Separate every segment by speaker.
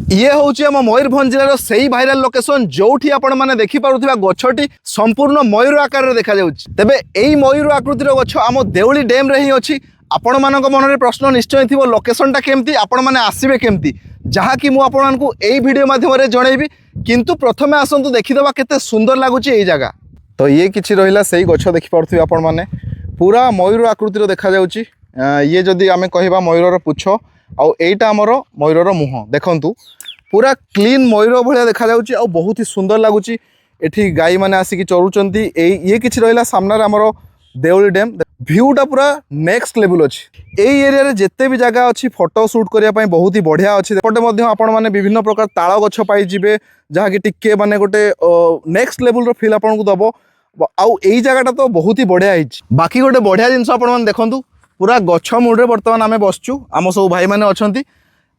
Speaker 1: ये हूँ आम मयूरभंज जिलार से ही भाइराल लोकेशन जो आपण मैंने देखिपुवा गछटी संपूर्ण मयूर आकार देखा तेबे यही मयूर आकृतिर गछ आम देउली डैम रे ही अच्छी आपण मान मन में प्रश्न निश्चय थी लोकेशनटा केमती आपण मैंने आसवे केमती जहाँकि मुझे यही वीडियो माध्यम जनइबी किंतु प्रथम आसतु देखीदे केते सुंदर लगुच यही जगह। तो ये किसी रहा से गछ देखिपे आपण मैंने पूरा मयूर आकृतिर देखा ये जदि आम कह मयूर पुछ आईटा आमर मयूर मुह देखु पूरा क्लीन मयूर भाया देखा बहुत ही सुंदर लगुच एठी गाई मैंने आसिक चरुंच ये किसी रहा सामने आमर देउली डैम भ्यूटा पूरा नेक्स्ट लेवल अच्छी यही एरिया जिते भी जगह अच्छी फोटो शूट करने बहुत ही बढ़िया अच्छी एपटे आपण मैंने विभिन्न प्रकार ताल गछ पाइबे जहाँकि टिके माने गोटे नेक्स्ट लेवल फील आपको दब आउ यही जगहटा तो बहुत ही बढ़िया है। बाकी गोटे बढ़िया जिनस आपने देखूँ पूरा गछ मुड़े बर्तमान आम बसचु आम सब भाई मैंने अच्छा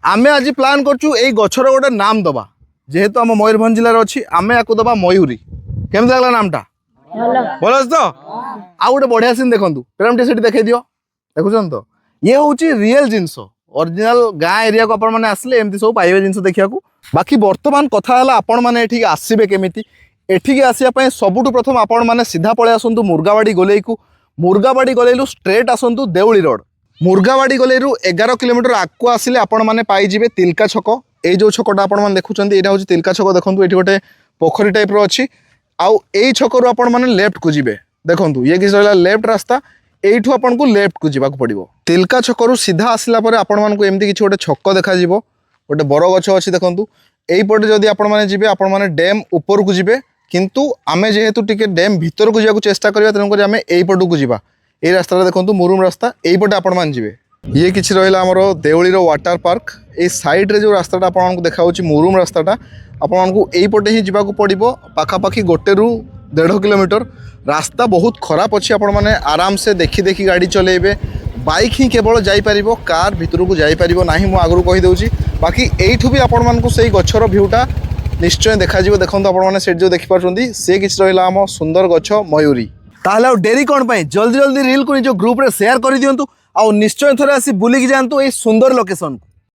Speaker 1: आम आज प्लां करचु यही गछर गोटे नाम दबा जेहेतु आम मयूरभंज जिलार अच्छी आम या दबा मयूरी केमती लगला नामटा भल अच्छे तो आउ गोटे बढ़िया सीन देखूँ प्रेम टी देखे दियो देखुन तो ये हूँ रियल जिनस ओरिजिनल गाँ एरिया को आपण मैंने आसले एमती सब पाइबे जिनस देखा बाकी बर्तमान कथा आपण मैंने एठी आसबे केमिति एठिकी आसिया सबुठु प्रथम आपण मैंने सीधा पलि आसतु मुर्गावाड़ी गोलेई को मुर्गावाड़ी गोलेलु स्ट्रेट आसतु देउली रोड मुर्गावाड़ी गोलेरु 11 किलोमीटर आगको आसिले आपण मैंने पाइबे तिलका छक ये जो छकटा आपण मैंने देखुं यहाँ हूँ तिलका छक देखूँ ये गोटे पोखरी टाइप अच्छी आउ यही छकरू आपण मैंने लेफ्ट को जीवे देखूँ ये किसी रहा लेफ्ट रास्ता यू आपन को लेफ्ट को जावाक पड़ो तिलका छकरू सीधा आसला आपण मानक एमती किसी गोटे छक देखा गोटे बर गछ अच्छी देखूँ यहीपटे जदि आपण मैंने जीवे आपण मैंने डैम ऊपर को जीवे किंतु आमे जेहेतु टिके डैम भीतर को जावाक चेष्टा करिया तेणुक आम यहीपट को जीवा ये रास्ता देखूँ मुरुम रास्ता यहीपटे आपण मैंने जीवे ये किसी रहा आमर देउलीर वाटर पार्क ये साइड रे जो रास्ताटा आपको देखा मुरुम रास्ताटा आपको यहीपटे ही जावाक पड़ो पाखापाखि 1.5 किलोमीटर रास्ता बहुत खराब अच्छी आपण मैंने आराम से देखी देखी गाड़ी चलेबे बाइक ही केवल जापर कार भितर को जापर ना मुझे आगु कहीदे बाकी यू भी आपण मानक से गछर भ्यूटा निश्चय देखा देखो आपने से जो देखिपारे सी किसी रहा आम सुंदर गछ मयूरी ताहले डेरी कौन पाई जल्दी जल्दी रील को निज ग्रुप रे शेयर कर दिंतु आ निश्चय थोड़े आसी बुलिकी जातु ये सुंदर लोकेशन को।